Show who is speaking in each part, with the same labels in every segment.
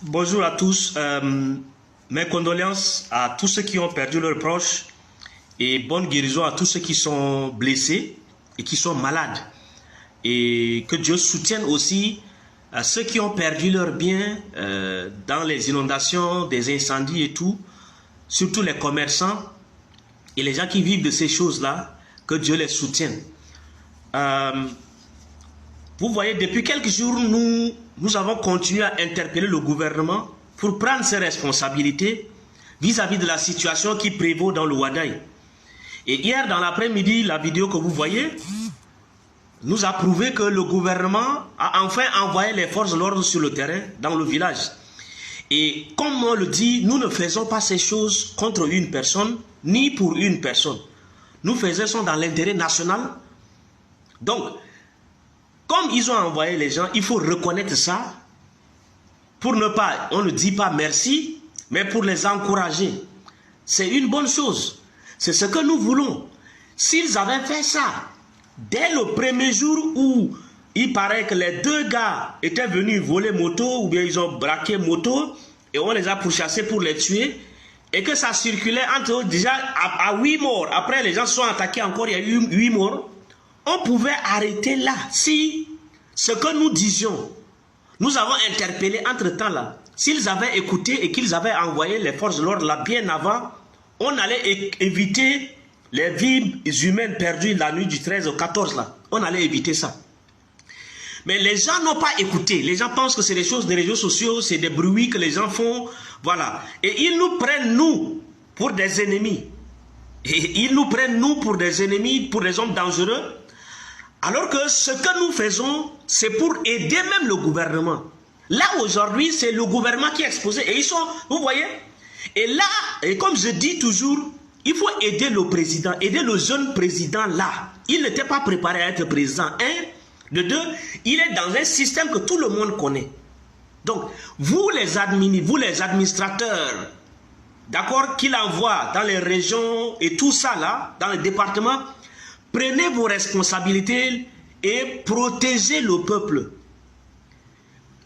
Speaker 1: Bonjour à tous. Mes condoléances à tous ceux qui ont perdu leurs proches et bonne guérison à tous ceux qui sont blessés et qui sont malades. Et que Dieu soutienne aussi à ceux qui ont perdu leurs biens dans les inondations, des incendies et tout, surtout les commerçants et les gens qui vivent de ces choses-là, que Dieu les soutienne. Vous voyez, depuis quelques jours, nous avons continué à interpeller le gouvernement pour prendre ses responsabilités vis-à-vis de la situation qui prévaut dans le Ouadaï. Et hier, dans l'après-midi, la vidéo que vous voyez nous a prouvé que le gouvernement a enfin envoyé les forces de l'ordre sur le terrain, dans le village. Et comme on le dit, nous ne faisons pas ces choses contre une personne, ni pour une personne. Nous faisons dans l'intérêt national. Donc, comme ils ont envoyé les gens, il faut reconnaître ça pour ne pas, on ne dit pas merci, mais pour les encourager. C'est une bonne chose. C'est ce que nous voulons. S'ils avaient fait ça, dès le premier jour où il paraît que les deux gars étaient venus voler moto, ou bien ils ont braqué moto, et on les a pourchassés pour les tuer, et que ça circulait entre eux déjà à 8 morts. Après, les gens se sont attaqués encore, il y a eu 8 morts. On pouvait arrêter là. Si ce que nous disions, nous avons interpellé entre-temps là, s'ils avaient écouté et qu'ils avaient envoyé les forces de l'ordre là bien avant, on allait éviter les vies humaines perdues la nuit du 13 au 14 là. On allait éviter ça. Mais les gens n'ont pas écouté. Les gens pensent que c'est des choses des réseaux sociaux, c'est des bruits que les gens font. Voilà. Et ils nous prennent, nous, pour des ennemis. Et ils nous prennent, nous, pour des ennemis, pour des hommes dangereux. Alors que ce que nous faisons, c'est pour aider même le gouvernement. Là, aujourd'hui, c'est le gouvernement qui est exposé. Et ils sont, vous voyez. Et là, et comme je dis toujours, il faut aider le président, aider le jeune président là. Il n'était pas préparé à être président. Un, de deux, il est dans un système que tout le monde connaît. Donc, vous les administrateurs, d'accord, qu'il envoie dans les régions et tout ça là, dans les départements, prenez vos responsabilités et protégez le peuple.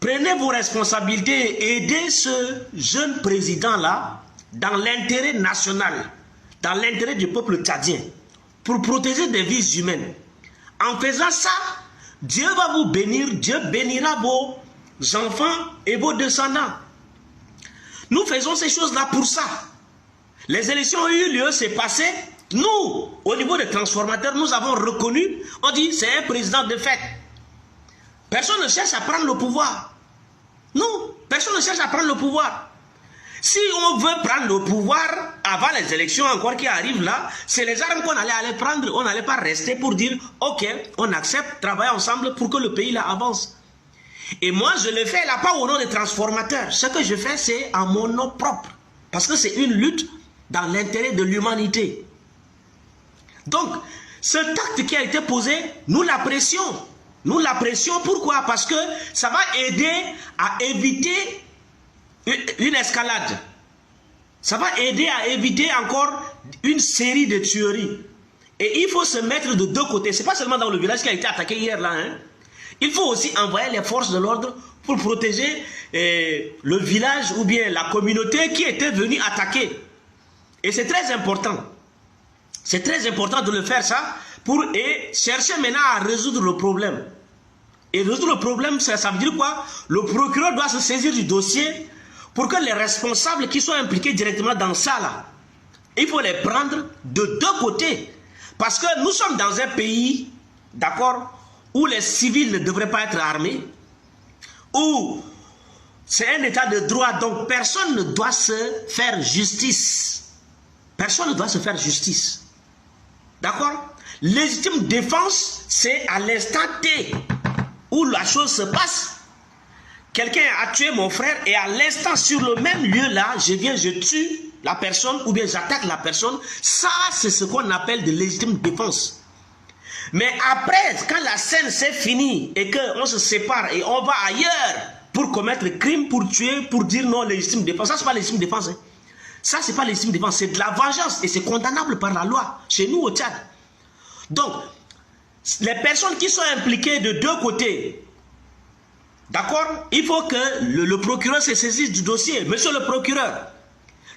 Speaker 1: Prenez vos responsabilités et aidez ce jeune président-là dans l'intérêt national, dans l'intérêt du peuple tchadien, pour protéger des vies humaines. En faisant ça, Dieu va vous bénir, Dieu bénira vos enfants et vos descendants. Nous faisons ces choses-là pour ça. Les élections ont eu lieu, c'est passé. Nous, au niveau des transformateurs, nous avons reconnu, on dit c'est un président de fait. Personne ne cherche à prendre le pouvoir. Non, personne ne cherche à prendre le pouvoir. Si on veut prendre le pouvoir avant les élections encore qui arrivent là, c'est les armes qu'on allait prendre. On n'allait pas rester pour dire ok, on accepte, travailler ensemble pour que le pays là avance. Et moi je le fais là pas au nom des transformateurs. Ce que je fais c'est à mon nom propre. Parce que c'est une lutte dans l'intérêt de l'humanité. Donc, ce acte qui a été posé, nous l'apprécions. Nous l'apprécions, pourquoi? Parce que ça va aider à éviter une escalade. Ça va aider à éviter encore une série de tueries. Et il faut se mettre de deux côtés. Ce n'est pas seulement dans le village qui a été attaqué hier là. Hein. Il faut aussi envoyer les forces de l'ordre pour protéger le village ou bien la communauté qui était venue attaquer. Et c'est très important. C'est très important de le faire ça pour chercher maintenant à résoudre le problème. Et résoudre le problème, ça veut dire quoi? Le procureur doit se saisir du dossier pour que les responsables qui sont impliqués directement dans ça, là, il faut les prendre de deux côtés. Parce que nous sommes dans un pays, d'accord, où les civils ne devraient pas être armés, où c'est un état de droit, donc personne ne doit se faire justice. Personne ne doit se faire justice. D'accord? Légitime défense, c'est à l'instant T où la chose se passe. Quelqu'un a tué mon frère et à l'instant sur le même lieu là, je viens, je tue la personne ou bien j'attaque la personne. Ça, c'est ce qu'on appelle de légitime défense. Mais après, quand la scène s'est finie et qu'on se sépare et on va ailleurs pour commettre le crime, pour tuer, pour dire non, légitime défense, ça c'est pas légitime défense. Hein. Ça, c'est pas légitime défense, c'est de la vengeance et c'est condamnable par la loi, chez nous au Tchad. Donc, les personnes qui sont impliquées de deux côtés, D'accord? Il faut que le procureur se saisisse du dossier. Monsieur le procureur,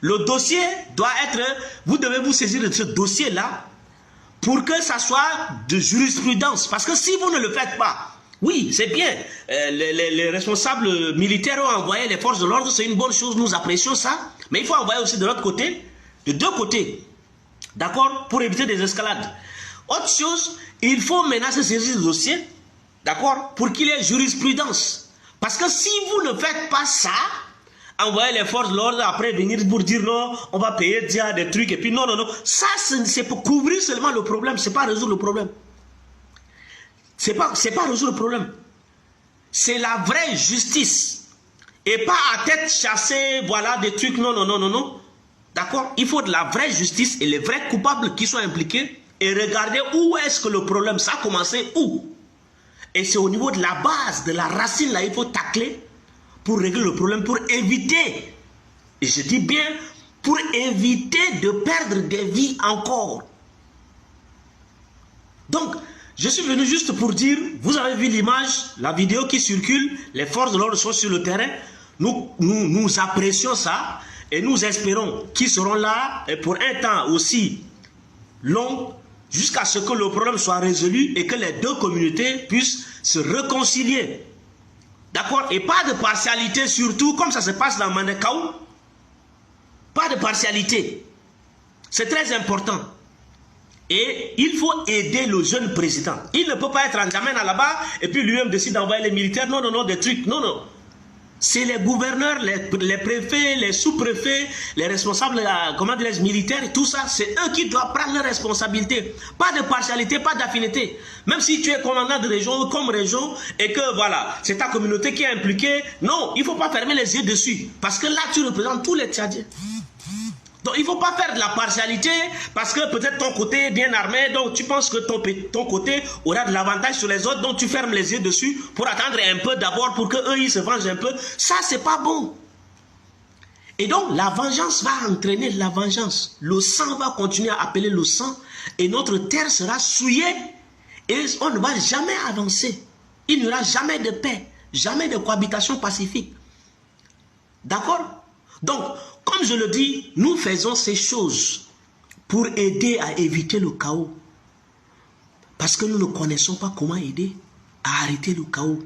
Speaker 1: le dossier doit être... Vous devez vous saisir de ce dossier-là pour que ça soit de jurisprudence. Parce que si vous ne le faites pas, oui, c'est bien. Les responsables militaires ont envoyé les forces de l'ordre, c'est une bonne chose, nous apprécions ça. Mais il faut envoyer aussi de l'autre côté, de deux côtés. D'accord? Pour éviter des escalades. Autre chose, il faut maintenant se saisir du dossier, d'accord? Pour qu'il y ait jurisprudence. Parce que si vous ne faites pas ça, envoyer les forces de l'ordre, après venir pour dire non, on va payer déjà des trucs, et puis non, ça c'est pour couvrir seulement le problème, c'est pas résoudre le problème. C'est pas résoudre le problème. C'est la vraie justice. Et pas à tête chassée, voilà, des trucs, non. D'accord? Il faut de la vraie justice et les vrais coupables qui sont impliqués et regarder où est-ce que le problème, ça a commencé où. Et c'est au niveau de la base, de la racine, là, il faut tacler pour régler le problème, pour éviter, et je dis bien, pour éviter de perdre des vies encore. Donc, je suis venu juste pour dire, vous avez vu l'image, la vidéo qui circule, les forces de l'ordre sont sur le terrain, nous apprécions ça, et nous espérons qu'ils seront là, et pour un temps aussi long, jusqu'à ce que le problème soit résolu, et que les deux communautés puissent se réconcilier. D'accord? Et pas de partialité, surtout comme ça se passe dans Manekaou. Pas de partialité. C'est très important. Et il faut aider le jeune président. Il ne peut pas être en Djamena là-bas et puis lui-même décide d'envoyer les militaires. Non, des trucs. Non. C'est les gouverneurs, les préfets, les sous-préfets, les responsables, comment dire, les militaires, et tout ça, c'est eux qui doivent prendre leurs responsabilités. Pas de partialité, pas d'affinité. Même si tu es commandant de région ou comme région et que voilà, c'est ta communauté qui est impliquée, non, il ne faut pas fermer les yeux dessus. Parce que là, tu représentes tous les Tchadiens. Donc il ne faut pas faire de la partialité parce que peut-être ton côté est bien armé, donc tu penses que ton côté aura de l'avantage sur les autres, donc tu fermes les yeux dessus pour attendre un peu d'abord pour qu'eux ils se vengent un peu. Ça, c'est pas bon. Et donc la vengeance va entraîner la vengeance. Le sang va continuer à appeler le sang et notre terre sera souillée et on ne va jamais avancer. Il n'y aura jamais de paix, jamais de cohabitation pacifique. D'accord? Donc, comme je le dis, nous faisons ces choses pour aider à éviter le chaos. Parce que nous ne connaissons pas comment aider à arrêter le chaos.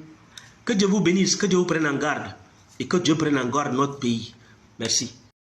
Speaker 1: Que Dieu vous bénisse, que Dieu vous prenne en garde et que Dieu prenne en garde notre pays. Merci.